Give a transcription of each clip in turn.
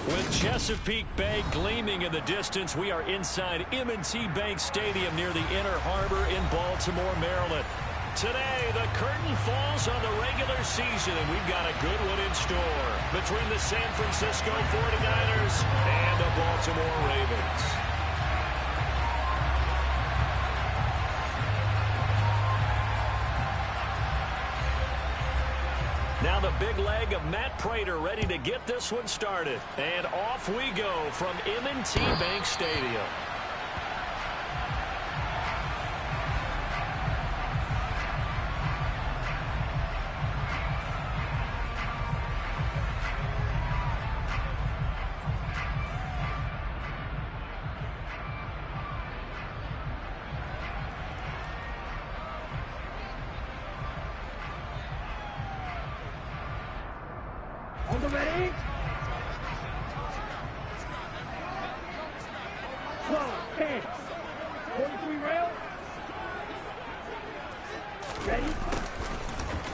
With Chesapeake Bay gleaming in the distance, we are inside M&T Bank Stadium near the Inner Harbor in Baltimore, Maryland. Today, the curtain falls on the regular season, and we've got a good one in store between the San Francisco 49ers and the Baltimore Ravens. Now the big leg of Matt Prater ready to get this one started. And off we go from M&T Bank Stadium. Ready? 12, 10, 43 rail. Ready?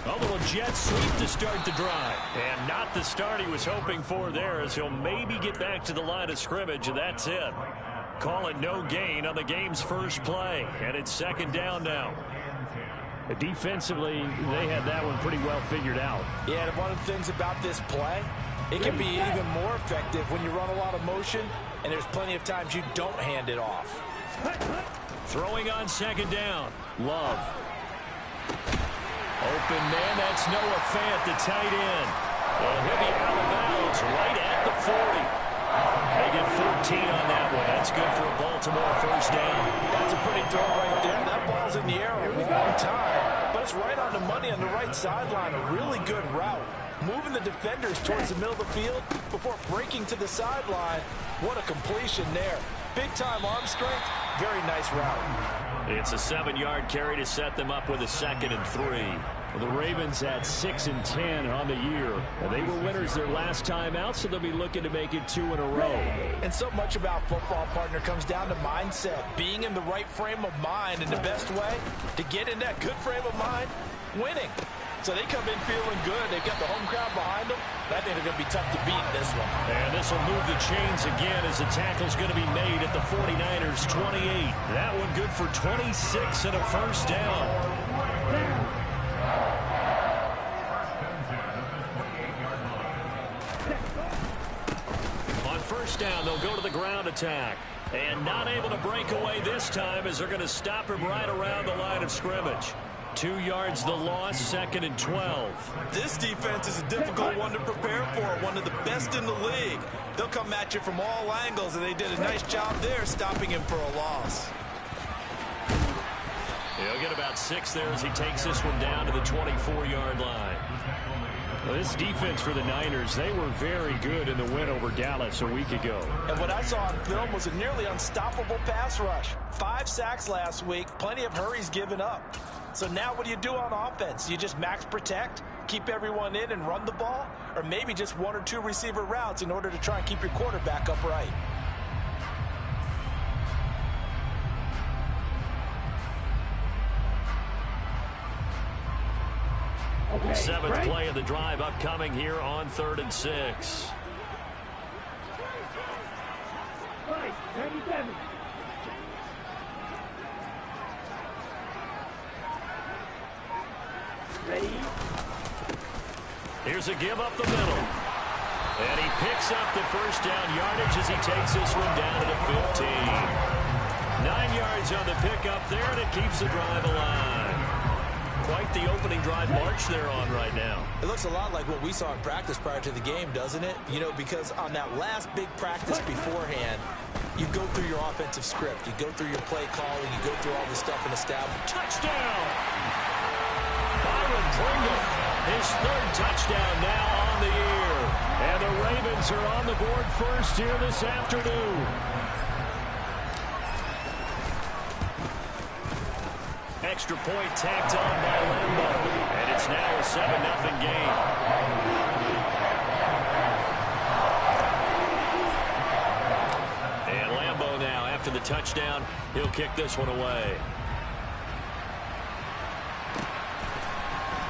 A little jet sweep to start the drive. And not the start he was hoping for there, as he'll maybe get back to the line of scrimmage, and that's it. Call it no gain on the game's first play. And it's second down now. Defensively, they had that one pretty well figured out. Yeah, and one of the things about this play, it can be even more effective when you run a lot of motion, and there's plenty of times you don't hand it off. Throwing on second down. Love. Open man, that's Noah Fant, the tight end. And he'll be out of bounds right at the 40. They get 14 on that one. That's good for a Baltimore first down. That's a pretty throw right there. That ball's in the air a long time, but it's right on the money on the right sideline. A really good route. Moving the defenders towards the middle of the field before breaking to the sideline. What a completion there. Big-time arm strength. Very nice route. It's a 7-yard carry to set them up with a 2nd and 3. Well, the Ravens at 6-10 on the year. Well, they were winners their last time out, so they'll be looking to make it 2 in a row. And so much about football, partner, comes down to mindset. Being in the right frame of mind, and the best way to get in that good frame of mind, winning. So they come in feeling good. They've got the home crowd behind them. I think they're going to be tough to beat in this one. And this will move the chains again as the tackle's going to be made at the 49ers 28. That one good for 26 and a first down. On first down, they'll go to the ground attack. And not able to break away this time as they're going to stop him right around the line of scrimmage. 2 yards the loss, 2nd and 12. This defense is a difficult one to prepare for, one of the best in the league. They'll come at you from all angles, and they did a nice job there stopping him for a loss. He'll get about 6 there as he takes this one down to the 24-yard line. Well, this defense for the Niners, they were very good in the win over Dallas a week ago. And what I saw on film was a nearly unstoppable pass rush. 5 sacks last week, plenty of hurries given up. So now what do you do on offense? You just max protect, keep everyone in and run the ball, or maybe just 1 or 2 receiver routes in order to try and keep your quarterback upright. Okay, 7th play of the drive upcoming here on 3rd and 6. Right, 97. Ready? Here's a give up the middle. And he picks up the first down yardage as he takes this one down to the 15. 9 yards on the pickup there, and it keeps the drive alive. Quite the opening drive march they're on right now. It looks a lot like what we saw in practice prior to the game, doesn't it? You know, because on that last big practice beforehand, you go through your offensive script. You go through your play calling. You go through all the stuff and establish. Touchdown! Byron Pringle, his 3rd touchdown now on the year. And the Ravens are on the board first here this afternoon. Extra point tacked on by Lambo. And it's now a 7-0 game. And Lambo now, after the touchdown, he'll kick this one away.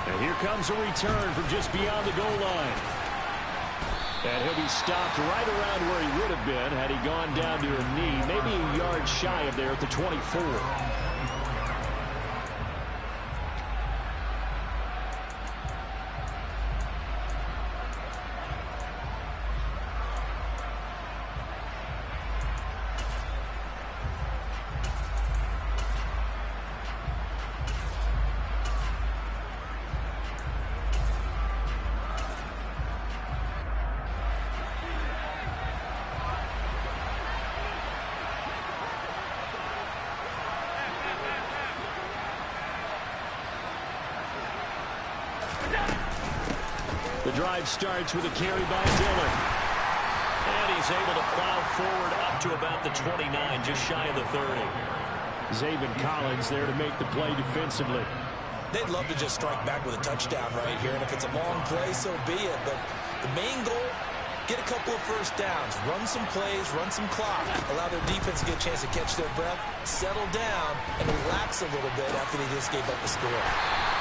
And here comes a return from just beyond the goal line. And he'll be stopped right around where he would have been had he gone down to a knee, maybe a yard shy of there at the 24. The drive starts with a carry by Dillon. And he's able to plow forward up to about the 29, just shy of the 30. Zayvon Collins there to make the play defensively. They'd love to just strike back with a touchdown right here, and if it's a long play, so be it. But the main goal, get a couple of first downs, run some plays, run some clock, allow their defense to get a chance to catch their breath, settle down, and relax a little bit after they just gave up the score.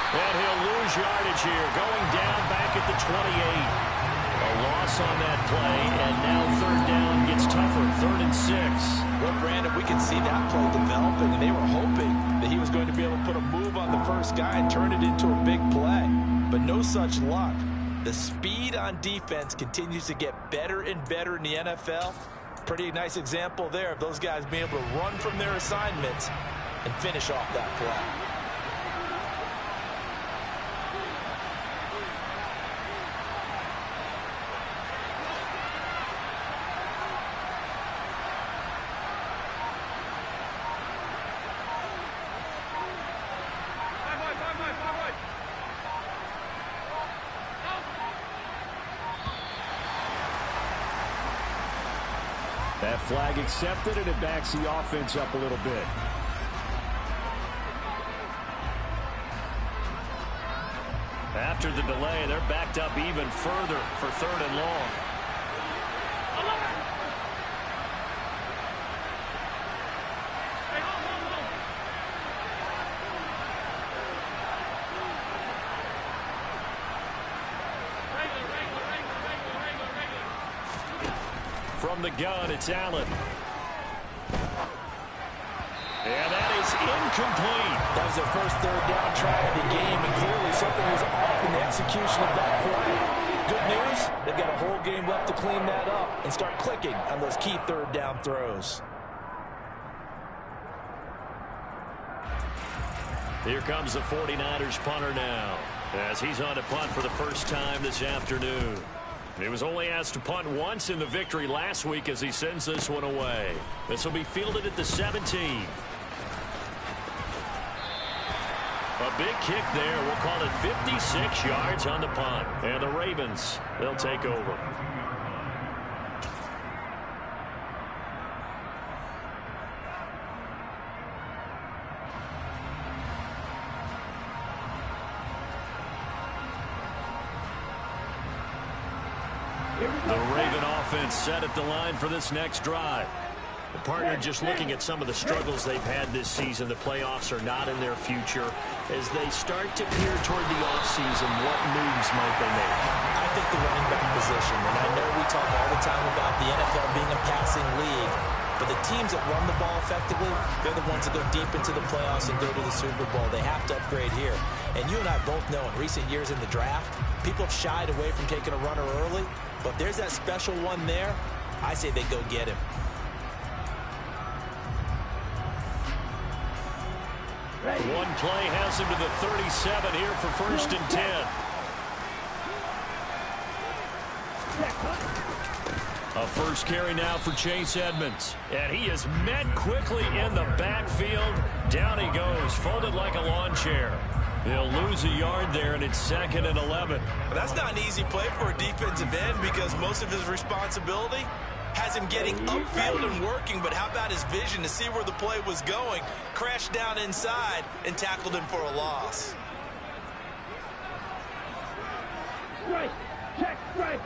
And he'll lose yardage here, going down back at the 28. A loss on that play, and now third down gets tougher, 3rd and 6. Well, Brandon, we can see that play developing, and they were hoping that he was going to be able to put a move on the first guy and turn it into a big play. But no such luck. The speed on defense continues to get better and better in the NFL. Pretty nice example there of those guys being able to run from their assignments and finish off that play. That flag accepted, and it backs the offense up a little bit. After the delay, they're backed up even further for 3rd and long. From the gun, it's Allen. And that is incomplete. That was their first third down try of the game, and clearly something was off in the execution of that play. Good news, they've got a whole game left to clean that up and start clicking on those key third down throws. Here comes the 49ers punter now, as he's on to punt for the first time this afternoon. He was only asked to punt once in the victory last week as he sends this one away. This will be fielded at the 17. A big kick there. We'll call it 56 yards on the punt. And the Ravens, they'll take over. The Raven offense set at the line for this next drive. The partner just looking at some of the struggles they've had this season. The playoffs are not in their future. As they start to peer toward the offseason, what moves might they make? I think the running back position, and I know we talk all the time about the NFL being a passing league, but the teams that run the ball effectively, they're the ones that go deep into the playoffs and go to the Super Bowl. They have to upgrade here. And you and I both know in recent years in the draft, people have shied away from taking a runner early, but there's that special one there. I say they go get him. One play has him to the 37 here for 1st and 10. A first carry now for Chase Edmonds. And he is met quickly in the backfield. Down he goes, folded like a lawn chair. He'll lose a yard there, and it's 2nd and 11. That's not an easy play for a defensive end because most of his responsibility has him getting upfield and working, but how about his vision to see where the play was going, crashed down inside, and tackled him for a loss. Strike. Check strike.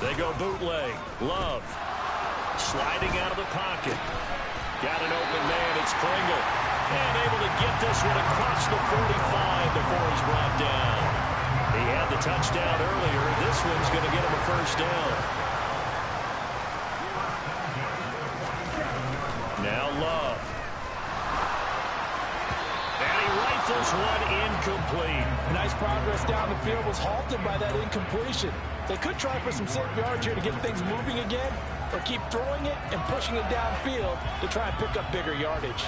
They go bootleg. Love. Sliding out of the pocket. Got an open man. It's Pringle. And able to get this one across the 45 before he's brought down. He had the touchdown earlier. This one's going to get him a first down. Now Love. And he rifles one incomplete. Nice progress down the field was halted by that incompletion. They could try for some safe yards here to get things moving again, or keep throwing it and pushing it downfield to try and pick up bigger yardage.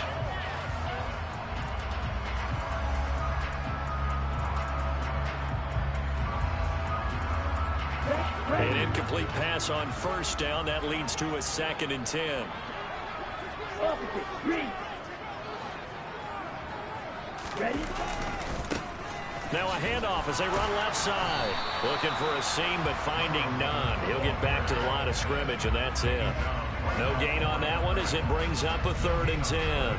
An incomplete pass on first down. That leads to a 2nd and 10. Ready? Now a handoff as they run left side. Looking for a seam, but finding none. He'll get back to the line of scrimmage, and that's it. No gain on that one as it brings up a 3rd and 10.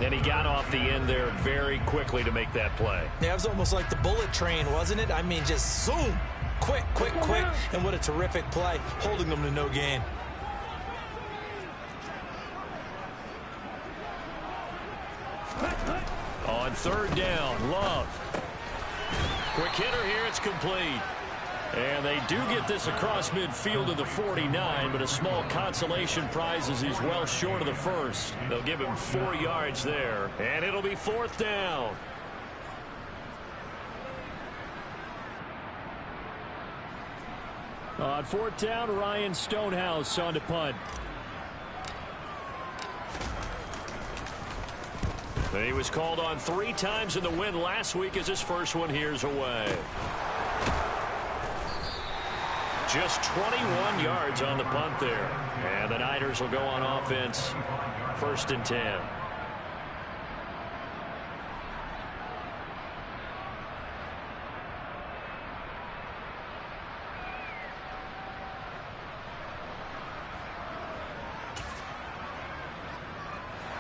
And he got off the end there very quickly to make that play. Yeah, it was almost like the bullet train, wasn't it? I mean, just zoom. Quick, quick, quick. And what a terrific play, holding them to no gain. On 3rd down, Love. Quick hitter here, it's complete. And they do get this across midfield to the 49, but a small consolation prize as he's well short of the first. They'll give him 4 yards there, and it'll be 4th down. On 4th down, Ryan Stonehouse on to punt. He was called on 3 times in the win last week as his first one here's away. Just 21 yards on the punt there. And the Niners will go on offense. 1st and 10.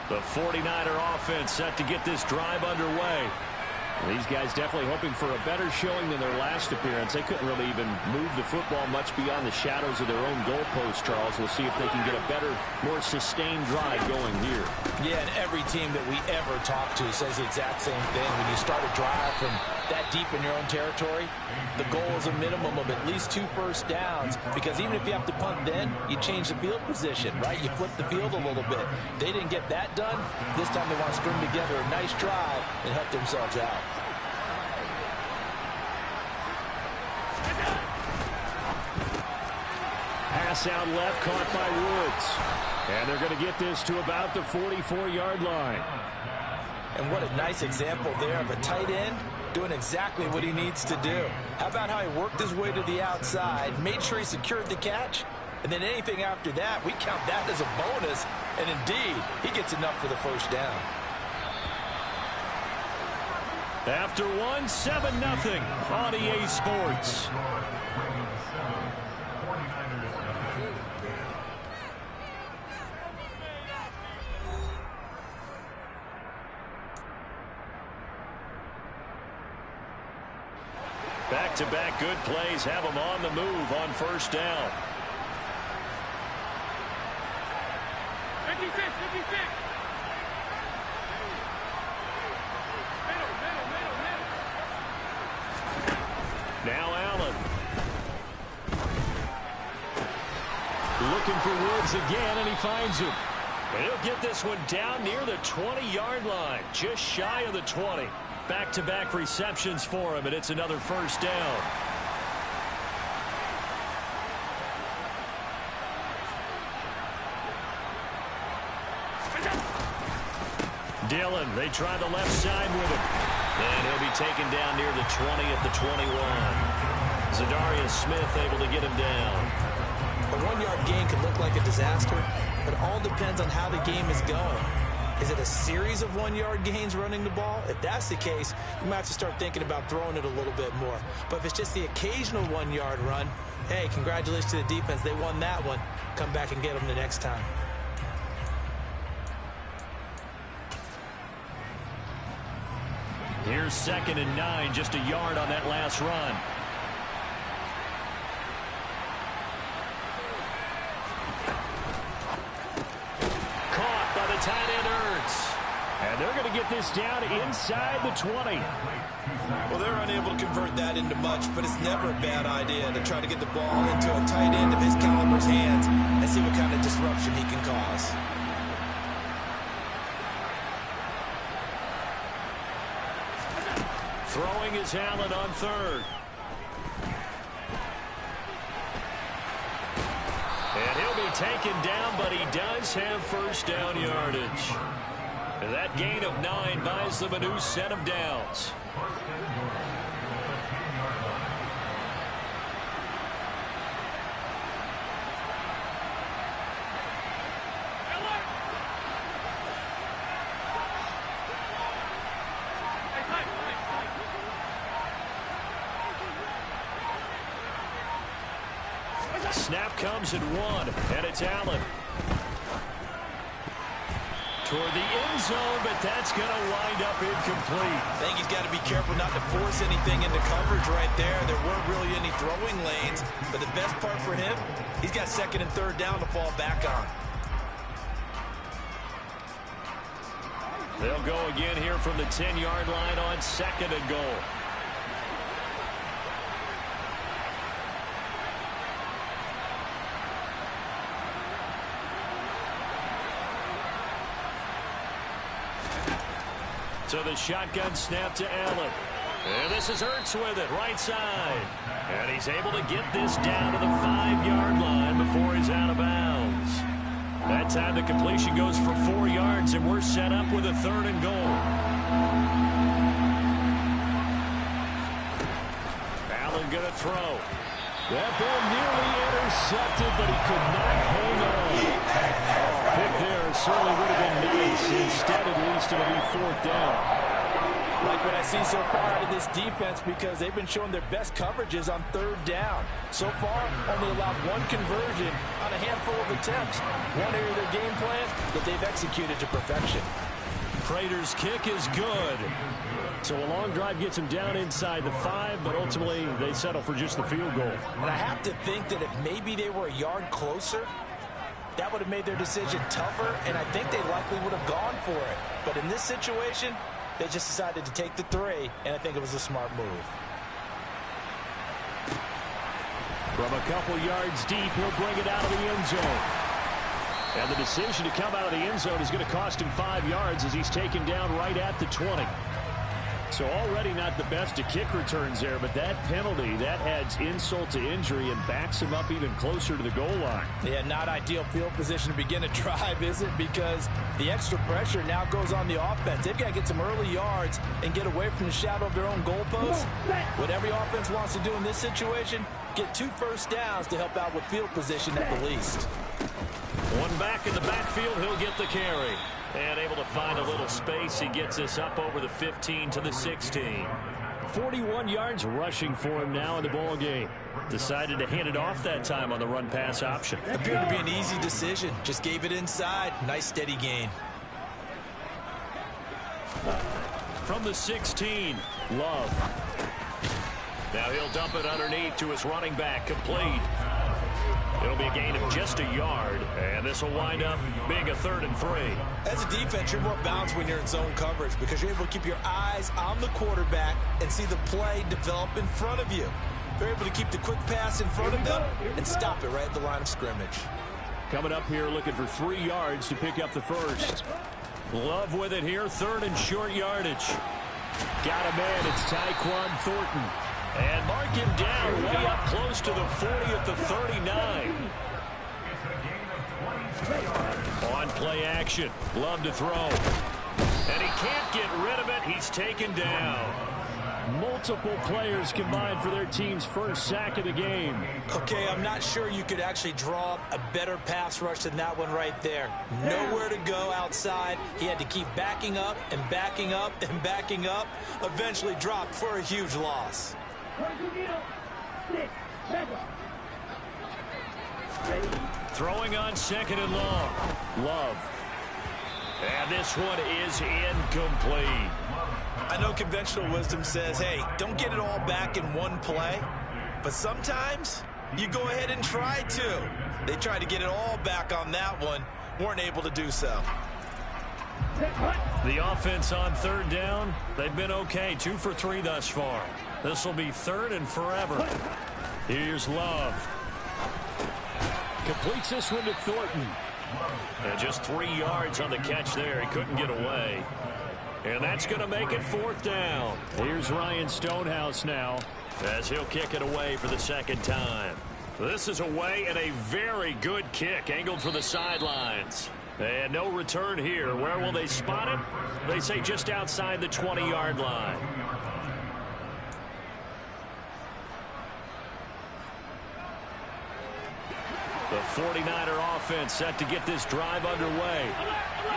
The 49er offense set to get this drive underway. These guys definitely hoping for a better showing than their last appearance. They couldn't really even move the football much beyond the shadows of their own goalpost, Charles. We'll see if they can get a better, more sustained drive going here. Yeah, and every team that we ever talk to says the exact same thing. When you start a drive from that deep in your own territory, the goal is a minimum of at least 2 first downs, because even if you have to punt then, you change the field position, right? You flip the field a little bit. They didn't get that done. This time they want to string together a nice drive and help themselves out. Pass out left, caught by Woods. And they're going to get this to about the 44-yard line. And what a nice example there of a tight end doing exactly what he needs to do. How about how he worked his way to the outside, made sure he secured the catch, and then anything after that, we count that as a bonus. And indeed, he gets enough for the first down. After one, 7-0 on EA Sports. Back-to-back good plays have them on the move on first down. 56, 56. Now Allen. Looking for Woods again, and he finds him. And he'll get this one down near the 20-yard line, just shy of the 20. Back-to-back receptions for him, and it's another first down. Dillon, they try the left side with him. And he'll be taken down near the 20 at the 21. Zadarius Smith able to get him down. A 1-yard gain could look like a disaster, but it all depends on how the game is going. Is it a series of 1-yard gains running the ball? If that's the case, you might have to start thinking about throwing it a little bit more. But if it's just the occasional 1-yard run, hey, congratulations to the defense. They won that one. Come back and get them the next time. Here's 2nd and 9, just a yard on that last run. Caught by the tight end Ertz. And they're going to get this down inside the 20. Well, they're unable to convert that into much, but it's never a bad idea to try to get the ball into a tight end of his caliber's hands and see what kind of disruption he can cause. Throwing is Allen on third. And he'll be taken down, but he does have first down yardage. And that gain of 9 buys them a new set of downs. Snap comes at 1, and it's Allen. Toward the end zone, but that's going to wind up incomplete. I think he's got to be careful not to force anything into coverage right there. There weren't really any throwing lanes, but the best part for him, he's got second and third down to fall back on. They'll go again here from the 10-yard line on second and goal. So the shotgun snap to Allen. And this is Ertz with it, right side. And he's able to get this down to the 5-yard line before he's out of bounds. That time the completion goes for 4 yards, and we're set up with a third and goal. Allen going to throw. That ball nearly intercepted, but he could not hang on. Pick there certainly would have been nice. Instead, at least it'll be fourth down. Like what I see so far out of this defense, because they've been showing their best coverages on third down. So far, only allowed 1 conversion on a handful of attempts. One area of their game plan that they've executed to perfection. Prater's kick is good. So a long drive gets him down inside the 5, but ultimately they settle for just the field goal. And I have to think that if maybe they were a yard closer, that would have made their decision tougher, and I think they likely would have gone for it. But in this situation, they just decided to take the 3, and I think it was a smart move. From a couple yards deep, he'll bring it out of the end zone. And the decision to come out of the end zone is going to cost him 5 yards as he's taken down right at the 20. So already not the best of kick returns there, but that penalty, that adds insult to injury and backs him up even closer to the goal line. Yeah, not ideal field position to begin a drive, is it? Because the extra pressure now goes on the offense. They've got to get some early yards and get away from the shadow of their own goalpost. What every offense wants to do in this situation, get 2 first downs to help out with field position at the least. One back in the backfield, he'll get the carry. And able to find a little space, he gets us up over the 15 to the 16. 41 yards rushing for him now in the ball game. Decided to hand it off that time on the run-pass option. Appeared to be an easy decision. Just gave it inside. Nice steady gain. From the 16, Love. Now he'll dump it underneath to his running back, complete. It'll be a gain of just a yard, and this will wind up being a 3rd and 3. As a defense, you're more balanced when you're in zone coverage because you're able to keep your eyes on the quarterback and see the play develop in front of you. They're able to keep the quick pass in front of them and stop it right at the line of scrimmage. Coming up here looking for 3 yards to pick up the first. Love with it here, 3rd and short yardage. Got a man, it's Tyquan Thornton. And mark him down way up close to the 40 at the 39. On play action. Love to throw. And he can't get rid of it. He's taken down. Multiple players combined for their team's first sack of the game. Okay, I'm not sure you could actually draw up a better pass rush than that one right there. Nowhere to go outside. He had to keep backing up and backing up and backing up. Eventually dropped for a huge loss. Throwing on 2nd and long. Love. And this one is incomplete. I know conventional wisdom says, hey, don't get it all back in one play. But sometimes you go ahead and try to. They tried to get it all back on that one. Weren't able to do so. The offense on third down, they've been okay. 2 for 3 thus far. This will be 3rd and forever. Here's Love. Completes this one to Thornton. And just 3 yards on the catch there. He couldn't get away. And that's going to make it 4th down. Here's Ryan Stonehouse now as he'll kick it away for the 2nd time. This is away and a very good kick angled for the sidelines. And no return here. Where will they spot it? They say just outside the 20-yard line. The 49er offense set to get this drive underway.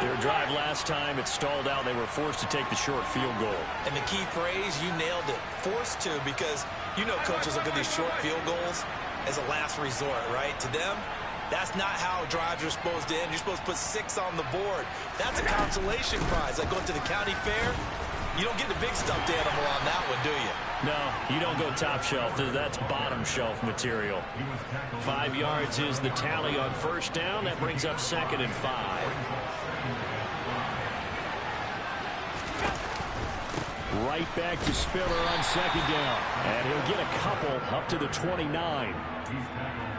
Their drive last time, it stalled out. They were forced to take the short field goal. And the key phrase, you nailed it. Forced to, because you know coaches look at these short field goals as a last resort, right? To them, that's not how drives are supposed to end. You're supposed to put 6 on the board. That's a consolation prize. Like going to the county fair, you don't get the big stuffed animal on that one, do you? No, you don't go top shelf. That's bottom shelf material. 5 yards is the tally on 1st down. That brings up 2nd and 5. Right back to Spiller on 2nd down. And he'll get a couple up to the 29.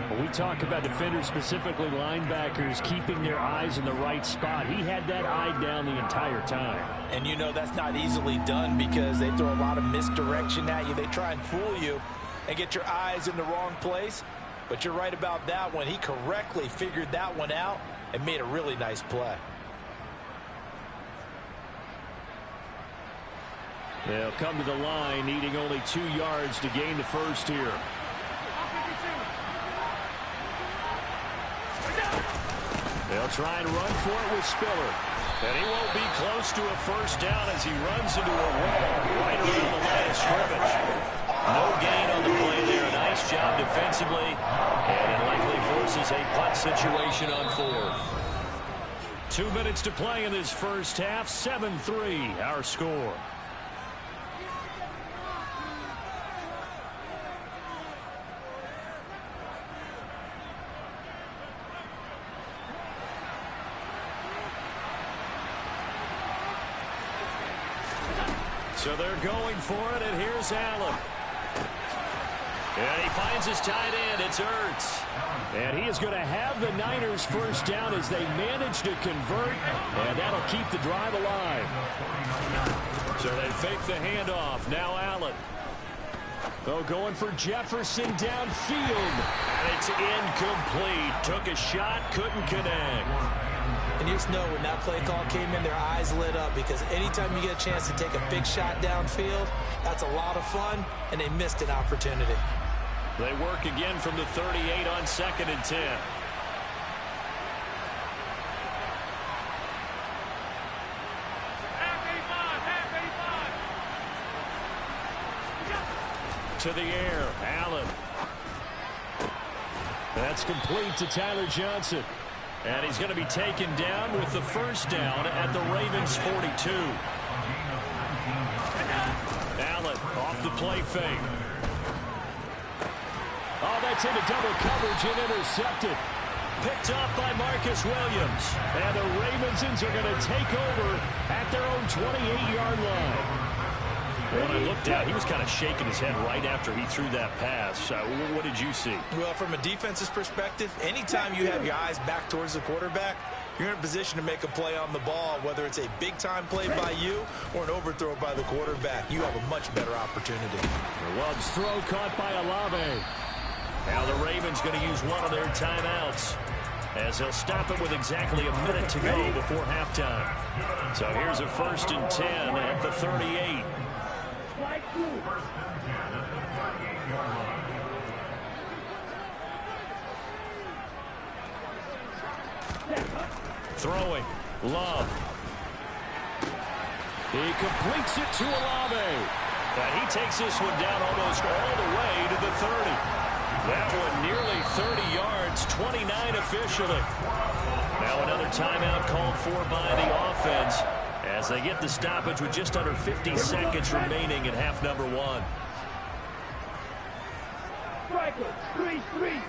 When we talk about defenders, specifically linebackers, keeping their eyes in the right spot, he had that eye down the entire time. And you know that's not easily done because they throw a lot of misdirection at you. They try and fool you and get your eyes in the wrong place. But you're right about that one. He correctly figured that one out and made a really nice play. They'll come to the line, needing only 2 yards to gain the first here. They'll try and run for it with Spiller. And he won't be close to a first down as he runs into a wall right around the line of scrimmage. No gain on the play there. Nice job defensively. And it likely forces a punt situation on 4th. 2 minutes to play in this first half. 7-3 our score. So they're going for it, and here's Allen. And he finds his tight end. It's Ertz. And he is going to have the Niners first down as they manage to convert, and that'll keep the drive alive. So they fake the handoff. Now Allen. Oh, going for Jefferson downfield. And it's incomplete. Took a shot, couldn't connect. And you just know when that play call came in, their eyes lit up because anytime you get a chance to take a big shot downfield, that's a lot of fun, and they missed an opportunity. They work again from the 38 on 2nd and 10. To the air, Allen. That's complete to Tyler Johnson. And he's going to be taken down with the first down at the Ravens 42. Allen off the play fake. Oh, that's into double coverage and intercepted. Picked up by Marcus Williams. And the Ravensons are going to take over at their own 28-yard line. When I looked out, he was kind of shaking his head right after he threw that pass. What did you see? Well, from a defense's perspective, anytime you have your eyes back towards the quarterback, you're in a position to make a play on the ball, whether it's a big-time play by you or an overthrow by the quarterback. You have a much better opportunity. Love's throw caught by Olave. Now the Ravens going to use one of their timeouts as they'll stop it with exactly a minute to go before halftime. So here's a 1st and 10 at the 38. Throwing, Love. He completes it to Olave. And he takes this one down almost all the way to the 30. That one nearly 30 yards, 29 officially. Now another timeout called for by the offense as they get the stoppage with just under 50 seconds remaining in half number 1. Striker, 3-3.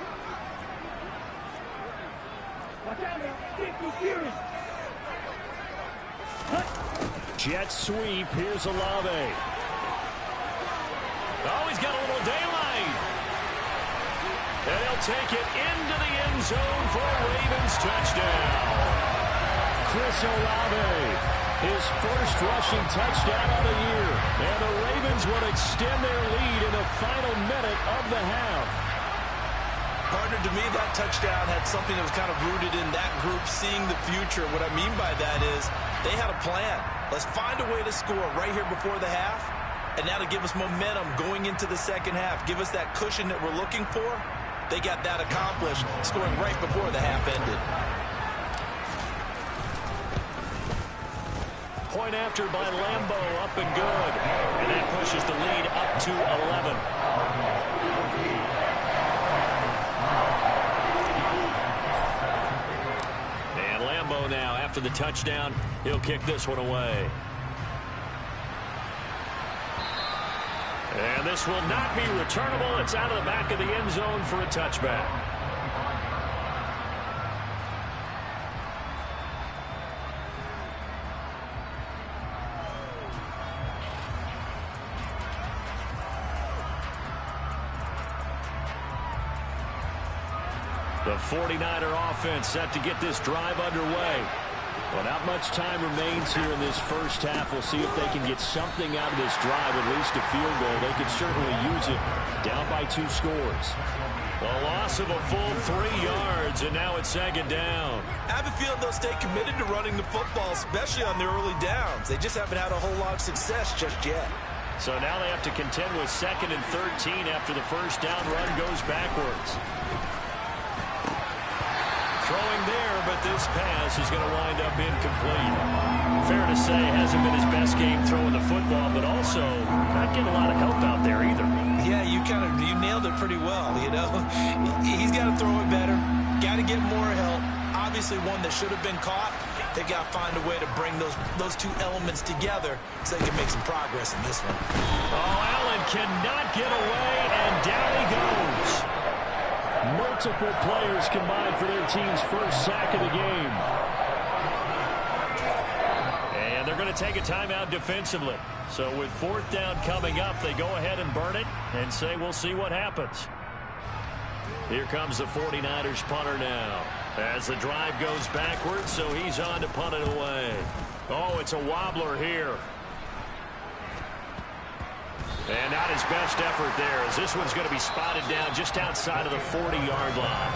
Watch out now. 6 to Fury. Jet sweep. Here's Olave. Oh, he's got a little daylight. And he'll take it into the end zone for a Ravens touchdown. Chris Olave, his first rushing touchdown of the year. And the Ravens will extend their lead in the final minute of the half. Partner, to me, that touchdown had something that was kind of rooted in that group seeing the future. What I mean by that is they had a plan. Let's find a way to score right here before the half, and that'll give us momentum going into the second half. Give us that cushion that we're looking for. They got that accomplished, scoring right before the half ended. Point after by Lambo, up and good. And that pushes the lead up to 11. And Lambo now, after the touchdown, he'll kick this one away. And this will not be returnable. It's out of the back of the end zone for a touchback. The 49er offense set to get this drive underway. Well, not much time remains here in this first half. We'll see if they can get something out of this drive, at least a field goal. They could certainly use it. Down by 2 scores. A loss of a full 3 yards, and now it's second down. I have a feeling they'll stay committed to running the football, especially on their early downs. They just haven't had a whole lot of success just yet. So now they have to contend with 2nd and 13 after the first down run goes backwards. Throwing there, but this pass is going to wind up incomplete. Fair to say, hasn't been his best game throwing the football, but also not getting a lot of help out there either. Yeah, you nailed it pretty well, you know. He's got to throw it better. Got to get more help. Obviously one that should have been caught. They got to find a way to bring those 2 elements together so they can make some progress in this one. Oh, Allen cannot get away, and down he goes. Multiple players combined for their team's first sack of the game. And they're going to take a timeout defensively. So with 4th down coming up, they go ahead and burn it and say we'll see what happens. Here comes the 49ers punter now. As the drive goes backwards, so he's on to punt it away. Oh, it's a wobbler here. And not his best effort there, as this one's going to be spotted down just outside of the 40-yard line.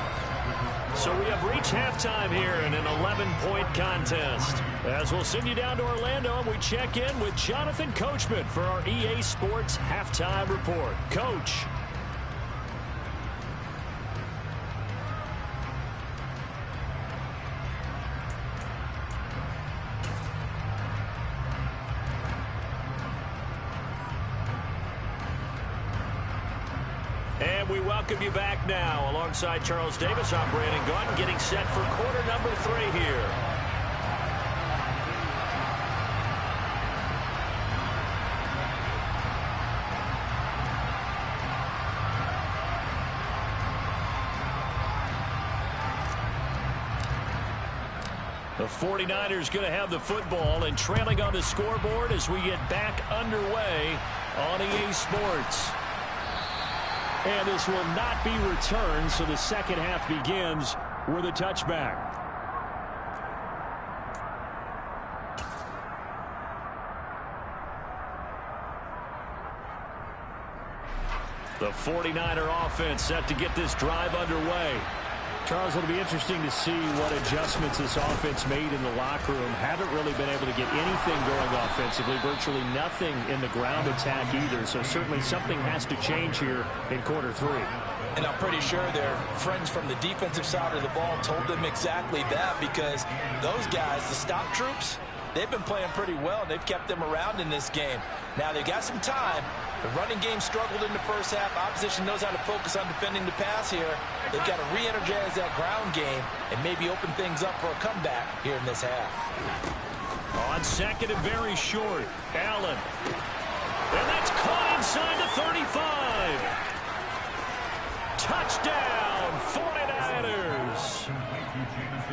So we have reached halftime here in an 11-point contest. As we'll send you down to Orlando, and we check in with Jonathan Coachman for our EA Sports Halftime Report. Coach. And we welcome you back now. Alongside Charles Davis, I'm Brandon Gunn, getting set for quarter number 3 here. The 49ers going to have the football and trailing on the scoreboard as we get back underway on EA Sports. And this will not be returned, so the second half begins with a touchback. The 49er offense set to get this drive underway. Charles, it'll be interesting to see what adjustments this offense made in the locker room. Haven't really been able to get anything going offensively, virtually nothing in the ground attack either. So certainly something has to change here in quarter 3. And I'm pretty sure their friends from the defensive side of the ball told them exactly that, because those guys, the stop troops, they've been playing pretty well, and they've kept them around in this game. Now, they've got some time. The running game struggled in the first half. Opposition knows how to focus on defending the pass here. They've got to re-energize that ground game and maybe open things up for a comeback here in this half. On 2nd and very short, Allen. And that's caught inside the 35. Touchdown, 49ers.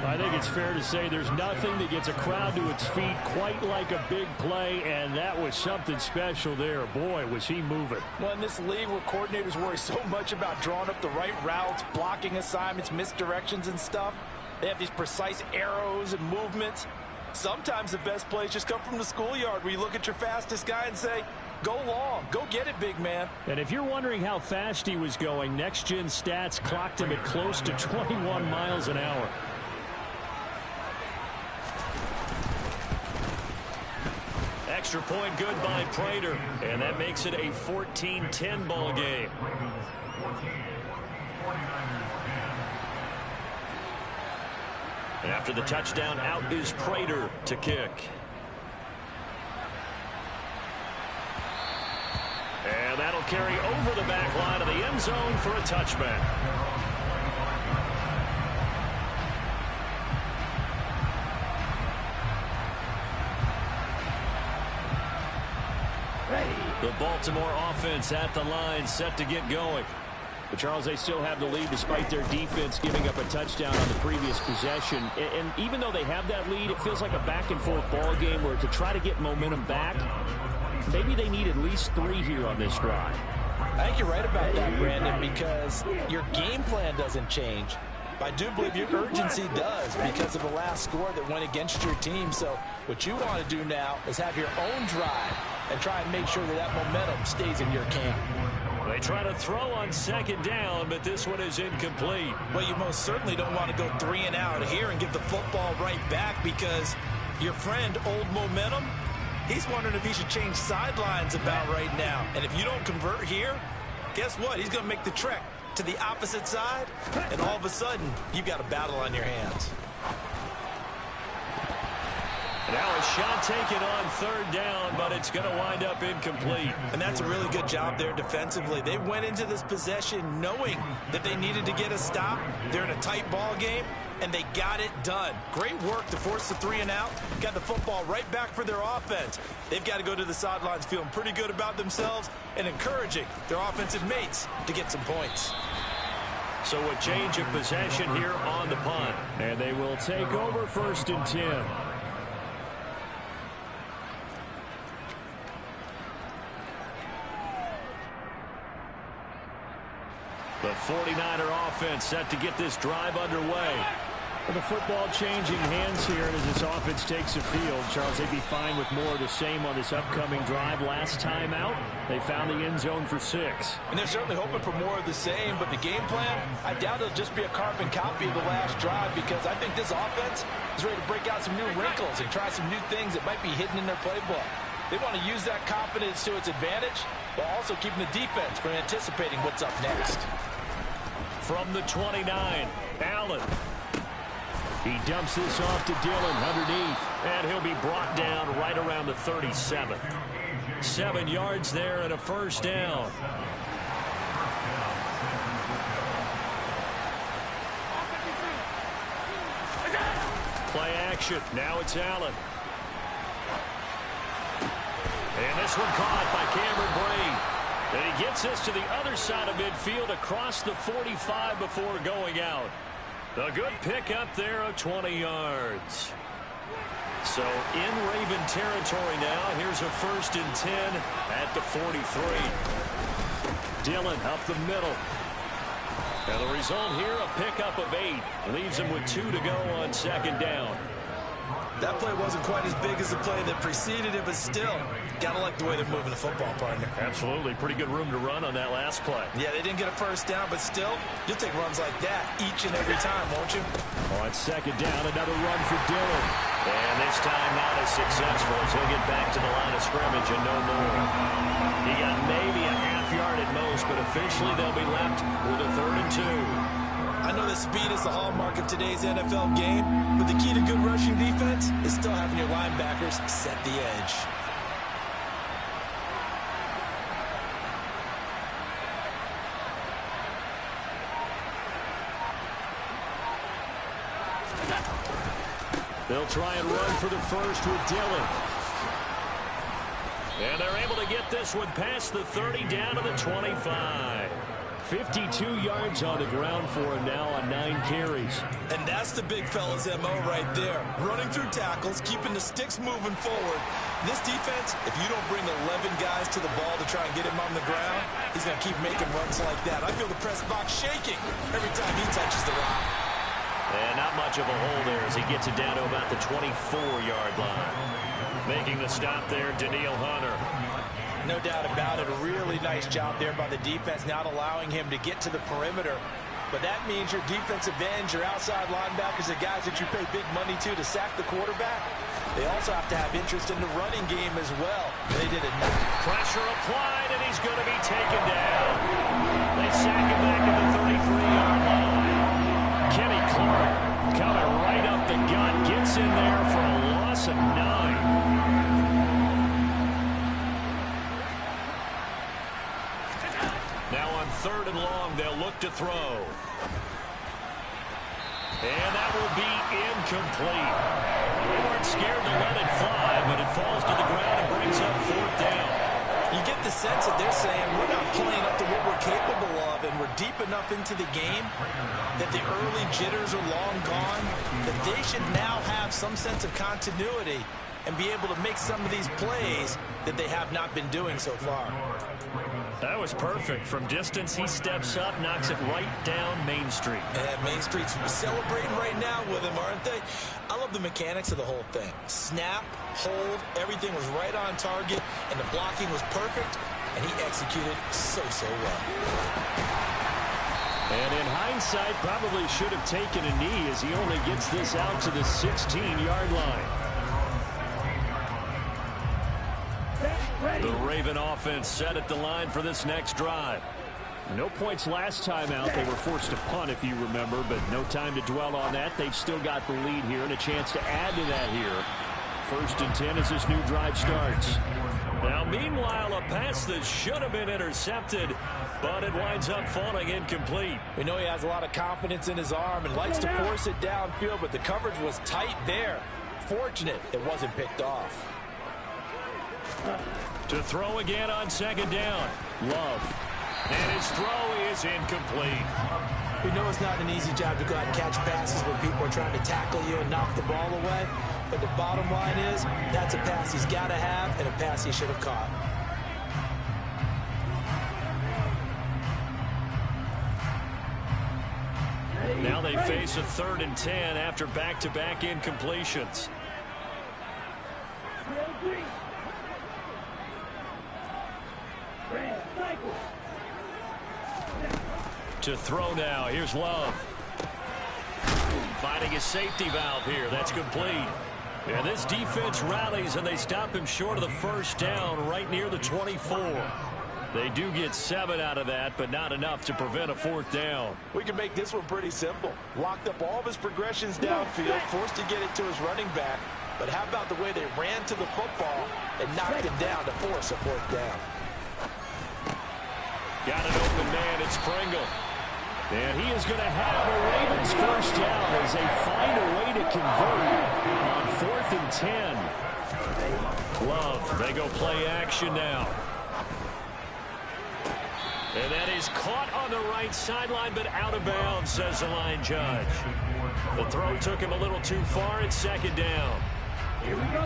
I think it's fair to say there's nothing that gets a crowd to its feet quite like a big play, and that was something special there. Boy, was he moving. Well, in this league where coordinators worry so much about drawing up the right routes, blocking assignments, misdirections and stuff, they have these precise arrows and movements. Sometimes the best plays just come from the schoolyard where you look at your fastest guy and say, go long, go get it, big man. And if you're wondering how fast he was going, next-gen stats clocked him at close to 21 miles an hour. Extra point good by Prater, and that makes it a 14-10 ball game. And after the touchdown, out is Prater to kick. And that'll carry over the back line of the end zone for a touchback. The Baltimore offense at the line, set to get going. But, Charles, they still have the lead despite their defense giving up a touchdown on the previous possession. And even though they have that lead, it feels like a back-and-forth ball game where to try to get momentum back, maybe they need at least 3 here on this drive. I think you're right about that, Brandon, because your game plan doesn't change. I do believe your urgency does because of the last score that went against your team. So what you want to do now is have your own drive and try and make sure that that momentum stays in your camp. They try to throw on second down, but this one is incomplete. Well, you most certainly don't want to go 3 and out here and give the football right back because your friend, Old Momentum, he's wondering if he should change sidelines about right now. And if you don't convert here, guess what? He's going to make the trek to the opposite side, and all of a sudden, you've got a battle on your hands. Now a shot taken on third down, but it's going to wind up incomplete. And that's a really good job there defensively. They went into this possession knowing that they needed to get a stop. They're in a tight ball game, and they got it done. Great work to force the 3 and out. Got the football right back for their offense. They've got to go to the sidelines feeling pretty good about themselves and encouraging their offensive mates to get some points. So a change of possession here on the punt. And they will take over 1st and 10. The 49er offense set to get this drive underway. With the football changing hands here as this offense takes the field, Charles, they'd be fine with more of the same on this upcoming drive. Last time out, they found the end zone for 6. And they're certainly hoping for more of the same, but the game plan, I doubt it'll just be a carbon copy of the last drive because I think this offense is ready to break out some new wrinkles and try some new things that might be hidden in their playbook. They want to use that confidence to its advantage while also keeping the defense from anticipating what's up next. From the 29, Allen. He dumps this off to Dillon underneath, and he'll be brought down right around the 37. 7 yards there and a first down. Play action. Now it's Allen. And this one caught by Cameron Brate. And he gets this to the other side of midfield across the 45 before going out. A good pickup there of 20 yards. So in Raven territory now. Here's a 1st and 10 at the 43. Dillon up the middle. And the result here, a pickup of 8. Leaves him with 2 to go on 2nd down. That play wasn't quite as big as the play that preceded it, but still, gotta like the way they're moving the football, partner. Absolutely. Pretty good room to run on that last play. Yeah, they didn't get a first down, but still, you'll take runs like that each and every time, won't you? On 2nd down, another run for Dillon. And this time not as successful as he'll get back to the line of scrimmage and no more. He got maybe a half yard at most, but officially they'll be left with a 3rd and 2. I know that speed is the hallmark of today's NFL game, but the key to good rushing defense is still having your linebackers set the edge. They'll try and run for the first with Dillon. And they're able to get this one past the 30 down to the 25. 52 yards on the ground for him now on 9 carries. And that's the big fella's MO right there. Running through tackles, keeping the sticks moving forward. This defense, if you don't bring 11 guys to the ball to try and get him on the ground, he's going to keep making runs like that. I feel the press box shaking every time he touches the rock. And not much of a hole there as he gets it down to about the 24-yard line. Making the stop there, Danielle Hunter. No doubt about it. A really nice job there by the defense, not allowing him to get to the perimeter. But that means your defensive ends, your outside linebackers, the guys that you pay big money to sack the quarterback, they also have to have interest in the running game as well. They did it. Pressure applied, and he's going to be taken down. They sack him back at the 33-yard line. Kenny Clark coming right up the gut, gets in there for a loss of 9. Now on 3rd and long, they'll look to throw. And that will be incomplete. They weren't scared to let it fly, but it falls to the ground and brings up 4th down. You get the sense that they're saying we're not playing up to what we're capable of, and we're deep enough into the game that the early jitters are long gone, that they should now have some sense of continuity and be able to make some of these plays that they have not been doing so far. That was perfect. From distance, he steps up, knocks it right down Main Street. And Main Street's celebrating right now with him, aren't they? I love the mechanics of the whole thing. Snap, hold, everything was right on target, and the blocking was perfect, and he executed so well. And in hindsight, probably should have taken a knee as he only gets this out to the 16-yard line. The Raven offense set at the line for this next drive. No points last time out. They were forced to punt, if you remember, but no time to dwell on that. They've still got the lead here and a chance to add to that here. 1st and 10 as this new drive starts. Now, meanwhile, a pass that should have been intercepted, but it winds up falling incomplete. We know he has a lot of confidence in his arm and likes to force it downfield, but the coverage was tight there. Fortunate it wasn't picked off. To throw again on 2nd down. Love. And his throw is incomplete. We know it's not an easy job to go out and catch passes when people are trying to tackle you and knock the ball away. But the bottom line is, that's a pass he's got to have and a pass he should have caught. Now they face a 3rd and 10 after back-to-back incompletions. To throw now. Here's Love. Finding his safety valve here. That's complete. And this defense rallies, and they stop him short of the 1st down right near the 24. They do get 7 out of that, but not enough to prevent a 4th down. We can make this one pretty simple. Locked up all of his progressions downfield, forced to get it to his running back. But how about the way they ran to the football and knocked him down to force a 4th down? Got an open man. It's Pringle. And he is going to have a Ravens 1st down as they find a way to convert on 4th and 10. Love. They go play action now. And that is caught on the right sideline, but out of bounds, says the line judge. The throw took him a little too far. It's 2nd down.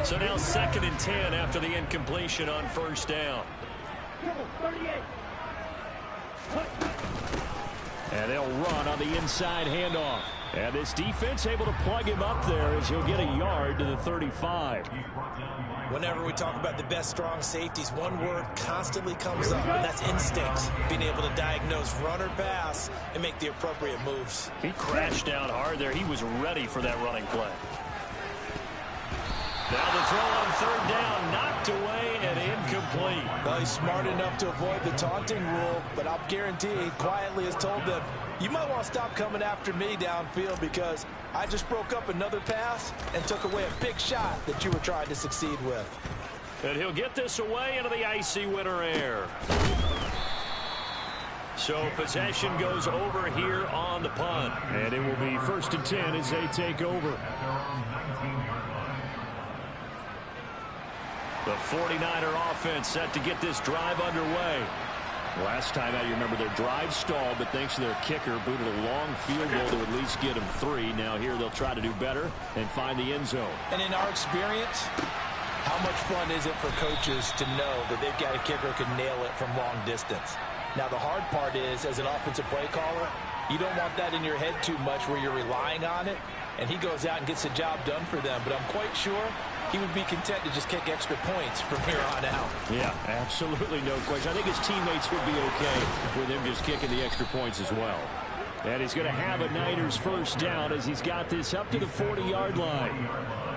So now 2nd and 10 after the incompletion on 1st down. And they'll run on the inside handoff. And this defense able to plug him up there as he'll get a yard to the 35. Whenever we talk about the best strong safeties, one word constantly comes up, and that's instincts. Being able to diagnose run or pass and make the appropriate moves. He crashed down hard there. He was ready for that running play. Now the throw on 3rd down, knocked away and incomplete. Well, he's smart enough to avoid the taunting rule, but I'll guarantee he quietly has told them, you might want to stop coming after me downfield because I just broke up another pass and took away a big shot that you were trying to succeed with. And he'll get this away into the icy winter air. So possession goes over here on the punt. And it will be 1st and 10 as they take over. The 49er offense set to get this drive underway. Last time out, you remember their drive stalled, but thanks to their kicker, booted a long field goal to at least get them 3. Now here they'll try to do better and find the end zone. And in our experience, how much fun is it for coaches to know that they've got a kicker who can nail it from long distance? Now the hard part is, as an offensive play caller, you don't want that in your head too much where you're relying on it, and he goes out and gets the job done for them. But I'm quite sure he would be content to just kick extra points from here on out. Yeah, absolutely no question. I think his teammates would be okay with him just kicking the extra points as well. And he's going to have a Niners first down as he's got this up to the 40-yard line.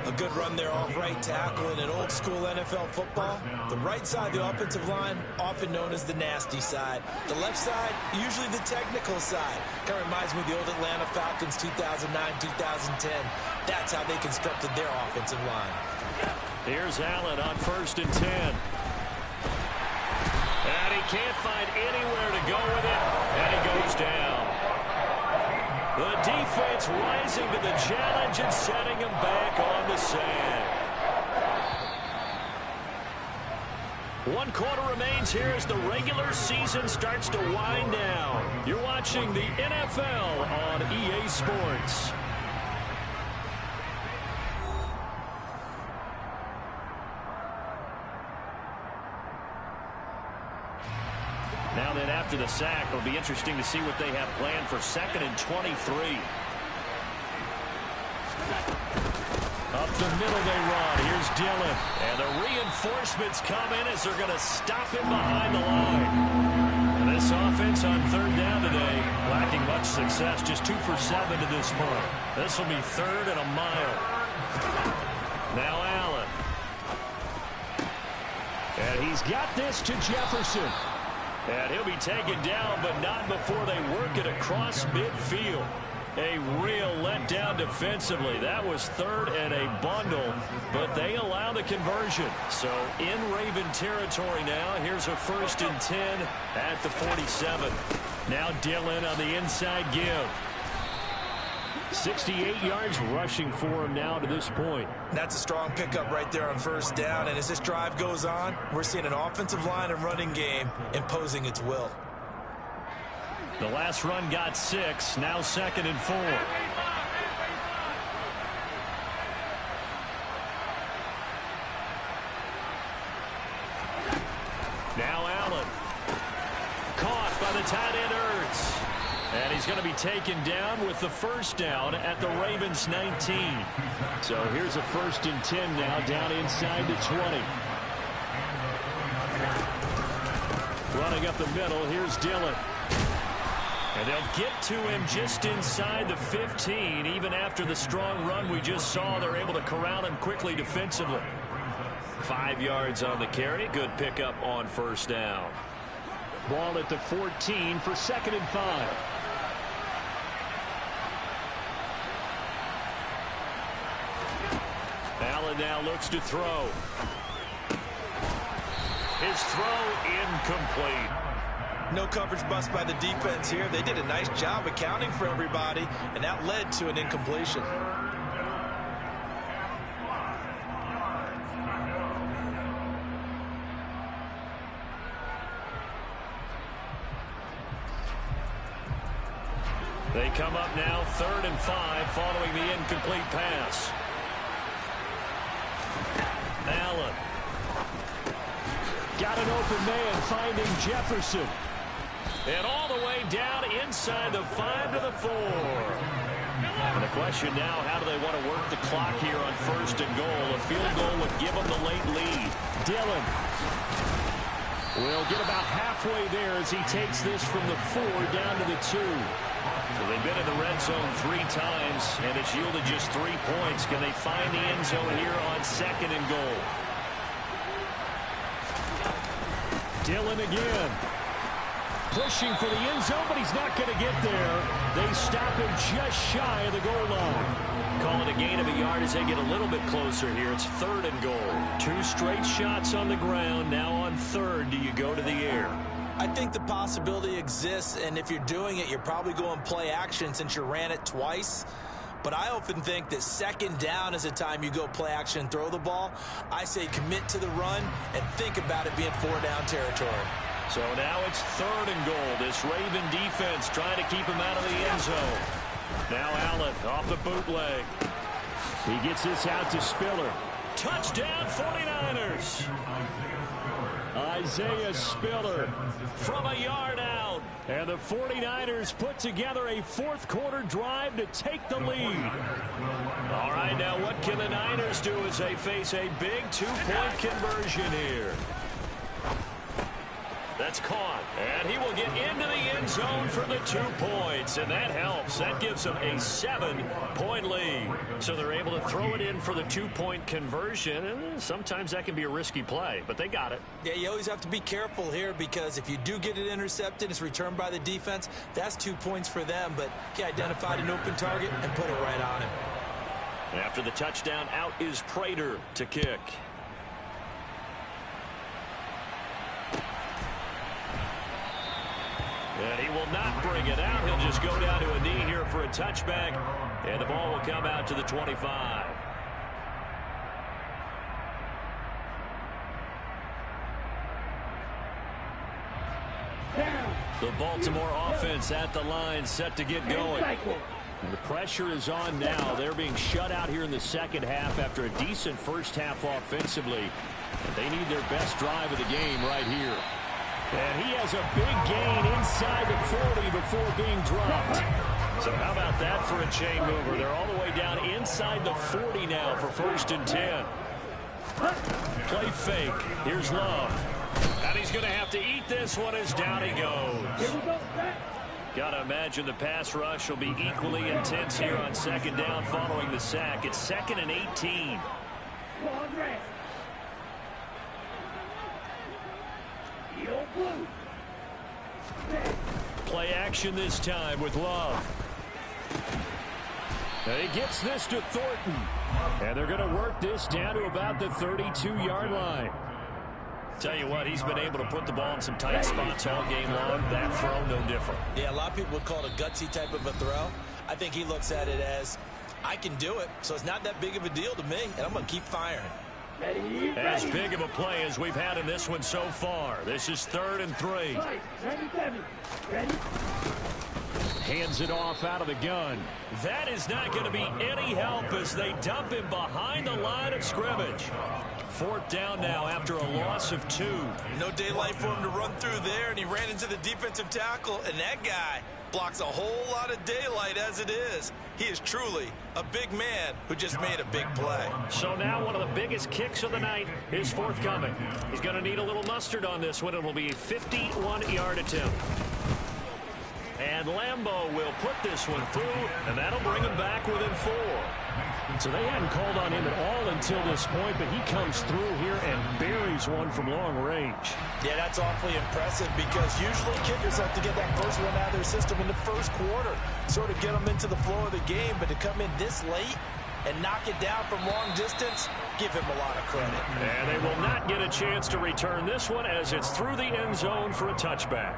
A good run there off right tackle in an old-school NFL football. The right side of the offensive line, often known as the nasty side. The left side, usually the technical side. Kind of reminds me of the old Atlanta Falcons 2009-2010. That's how they constructed their offensive line. Here's Allen on 1st and 10. And he can't find anywhere to go with it. And he goes down. The defense rising to the challenge and setting him back on the sand. 1 quarter remains here as the regular season starts to wind down. You're watching the NFL on EA Sports. Now then, after the sack, it'll be interesting to see what they have planned for 2nd and 23. Up the middle they run. Here's Dillon. And the reinforcements come in as they're going to stop him behind the line. And this offense on 3rd down today, lacking much success. Just 2 for 7 to this point. This will be 3rd and a mile. Now Allen. And he's got this to Jefferson. And he'll be taken down, but not before they work it across midfield. A real letdown defensively. That was 3rd and a bundle, but they allow the conversion. So in Raven territory now. Here's a 1st and 10 at the 47. Now Dillon on the inside give. 68 yards rushing for him now to this point. That's a strong pickup right there on 1st down. And as this drive goes on, we're seeing an offensive line and running game imposing its will. The last run got 6. Now 2nd and 4. Now Allen. Caught by the tight end Ertz. And he's going to be taken down with the 1st down at the Ravens 19. So here's a 1st and 10 now down inside the 20. Running up the middle, here's Dillon. And they'll get to him just inside the 15. Even after the strong run we just saw, they're able to corral him quickly defensively. 5 yards on the carry. Good pickup on 1st down. Ball at the 14 for 2nd and 5. Allen now looks to throw. His throw incomplete. No coverage bust by the defense here. They did a nice job accounting for everybody, and that led to an incompletion. They come up now 3rd and 5 following the incomplete pass. Allen. Got an open man finding Jefferson. And all the way down inside the 5 to the 4. And the question now, how do they want to work the clock here on 1st and goal? A field goal would give them the late lead. Dillon will get about halfway there as he takes this from the 4 down to the 2. So they've been in the red zone 3 times, and it's yielded just 3 points. Can they find the end zone here on 2nd and goal? Dillon again. Pushing for the end zone, but he's not going to get there. They stop him just shy of the goal line. Call it a gain of a yard as they get a little bit closer here. It's 3rd and goal. 2 straight shots on the ground. Now on 3rd, do you go to the air? I think the possibility exists, and if you're doing it, you're probably going play action since you ran it twice. But I often think that 2nd down is the time you go play action and throw the ball. I say commit to the run and think about it being 4 down territory. So now it's 3rd and goal. This Raven defense trying to keep him out of the end zone. Now Allen off the bootleg. He gets this out to Spiller. Touchdown 49ers. Isaiah Spiller from a yard out. And the 49ers put together a 4th quarter drive to take the lead. All right, now what can the Niners do as they face a big 2-point conversion here? That's caught. And he will get into the end zone for the 2 points. And that helps. That gives them a 7-point lead. So they're able to throw it in for the 2-point conversion. And sometimes that can be a risky play. But they got it. Yeah, you always have to be careful here because if you do get it intercepted, it's returned by the defense. That's 2 points for them. But he identified an open target and put it right on him. After the touchdown, out is Prater to kick. And he will not bring it out. He'll just go down to a knee here for a touchback. And the ball will come out to the 25. The Baltimore offense at the line, set to get going. The pressure is on now. They're being shut out here in the second half after a decent first half offensively. They need their best drive of the game right here. And he has a big gain inside the 40 before being dropped. So how about that for a chain mover? They're all the way down inside the 40 now for 1st and 10. Play fake. Here's Love. And he's going to have to eat this one as down he goes. Got to imagine the pass rush will be equally intense here on 2nd down following the sack. It's 2nd and 18. Play action this time with Love. And he gets this to Thornton. And they're going to work this down to about the 32-yard line. Tell you what, he's been able to put the ball in some tight spots all game long. That throw, no different. Yeah, a lot of people would call it a gutsy type of a throw. I think he looks at it as, I can do it, so it's not that big of a deal to me, and I'm going to keep firing. As big of a play as we've had in this one so far. This is 3rd and 3. Hands it off out of the gun. That is not going to be any help as they dump him behind the line of scrimmage. 4th down now after a loss of 2. No daylight for him to run through there, and he ran into the defensive tackle, and that guy blocks a whole lot of daylight as it is. He is truly a big man who just made a big play. So now one of the biggest kicks of the night is forthcoming. He's going to need a little mustard on this one. It will be a 51-yard attempt. And Lambeau will put this one through, and that'll bring him back within 4. So they hadn't called on him at all until this point, but he comes through here and buries one from long range. Yeah, that's awfully impressive because usually kickers have to get that first one out of their system in the first quarter, sort of get them into the flow of the game, but to come in this late and knock it down from long distance, give him a lot of credit. And they will not get a chance to return this one as it's through the end zone for a touchback.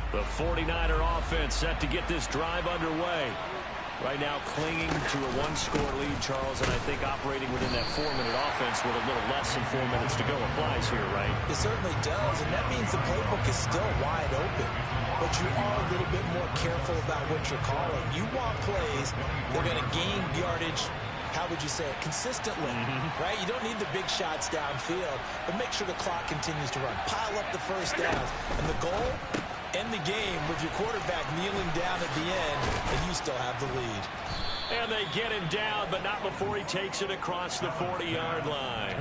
The 49er offense set to get this drive underway. Right now clinging to a 1-score lead, Charles, and I think operating within that 4-minute offense with a little less than 4 minutes to go applies here, right? It certainly does, and that means the playbook is still wide open. But you are a little bit more careful about what you're calling. You want plays that are going to gain yardage, how would you say it, consistently, right? You don't need the big shots downfield, but make sure the clock continues to run. Pile up the first downs. And the goal? End the game with your quarterback kneeling down at the end, and you still have the lead. And they get him down, but not before he takes it across the 40-yard line.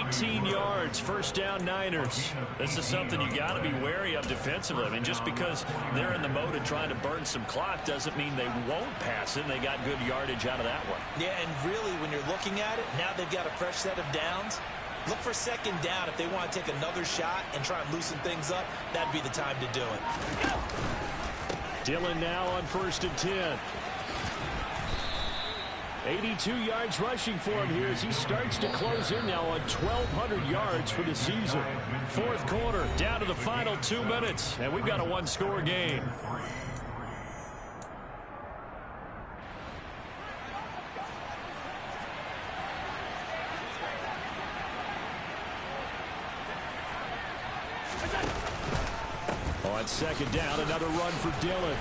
18 yards, 1st down Niners. This is something you got to be wary of defensively. I mean, just because they're in the mode of trying to burn some clock doesn't mean they won't pass it. And they got good yardage out of that one. Yeah, and really, when you're looking at it, now they've got a fresh set of downs. Look for 2nd down if they want to take another shot and try and loosen things up. That'd be the time to do it. Dillon now on 1st and 10. 82 yards rushing for him here as he starts to close in now on 1,200 yards for the season. 4th quarter, down to the final 2 minutes, and we've got a 1-score game. On second down, another run for Dillon.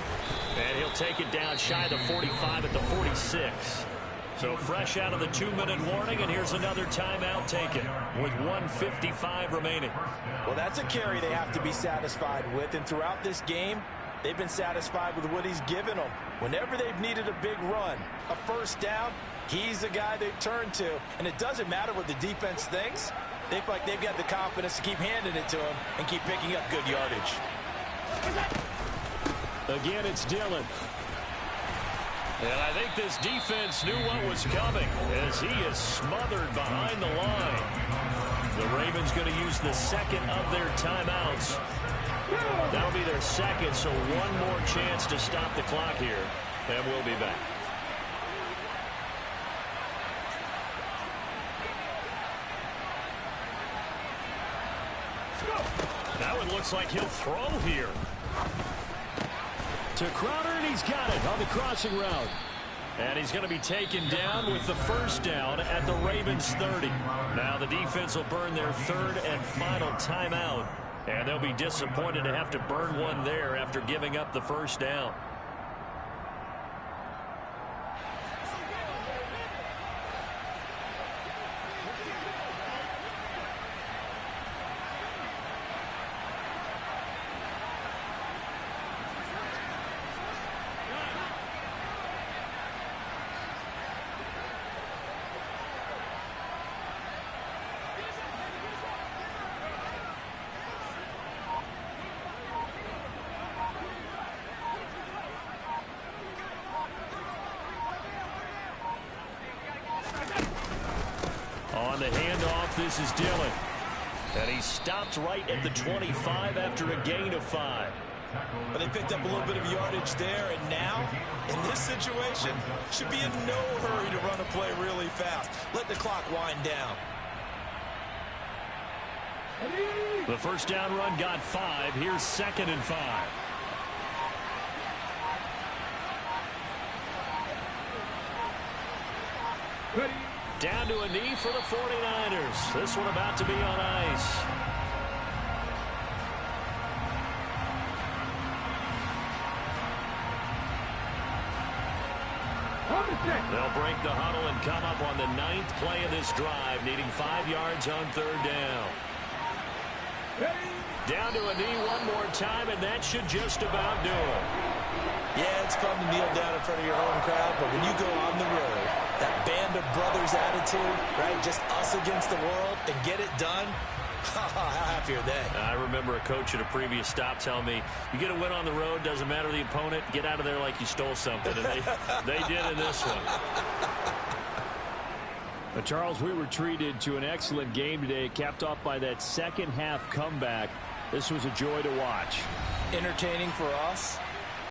And he'll take it down shy of the 45 at the 46. So fresh out of the 2-minute warning, and here's another timeout taken with 1:55 remaining. Well, that's a carry they have to be satisfied with, and throughout this game, they've been satisfied with what he's given them. Whenever they've needed a big run, a first down, he's the guy they've turned to, and it doesn't matter what the defense thinks. They feel like they've got the confidence to keep handing it to him and keep picking up good yardage. Again, it's Dillon. And I think this defense knew what was coming as he is smothered behind the line. The Ravens going to use the second of their timeouts. That'll be their second, so one more chance to stop the clock here. And we'll be back. Now it looks like he'll throw here. To Crowder, and he's got it on the crossing route. And he's going to be taken down with the first down at the Ravens 30. Now the defense will burn their third and final timeout. And they'll be disappointed to have to burn one there after giving up the first down. On the handoff, this is Dillon. And he stopped right at the 25 after a gain of 5. But they picked up a little bit of yardage there, and now, in this situation, should be in no hurry to run a play really fast. Let the clock wind down. The first down run got 5. Here's 2nd and 5. Ready. Down to a knee for the 49ers. This one about to be on ice. They'll break the huddle and come up on the 9th play of this drive, needing 5 yards on 3rd down. Down to a knee one more time, and that should just about do it. Yeah, it's fun to kneel down in front of your home crowd, but when you go on the road, that band of brothers attitude, right, just us against the world, and get it done, how happy are they? I remember a coach at a previous stop telling me, you get a win on the road, doesn't matter the opponent, get out of there like you stole something, and they did in this one. But Charles, we were treated to an excellent game today, capped off by that second half comeback. This was a joy to watch. Entertaining for us,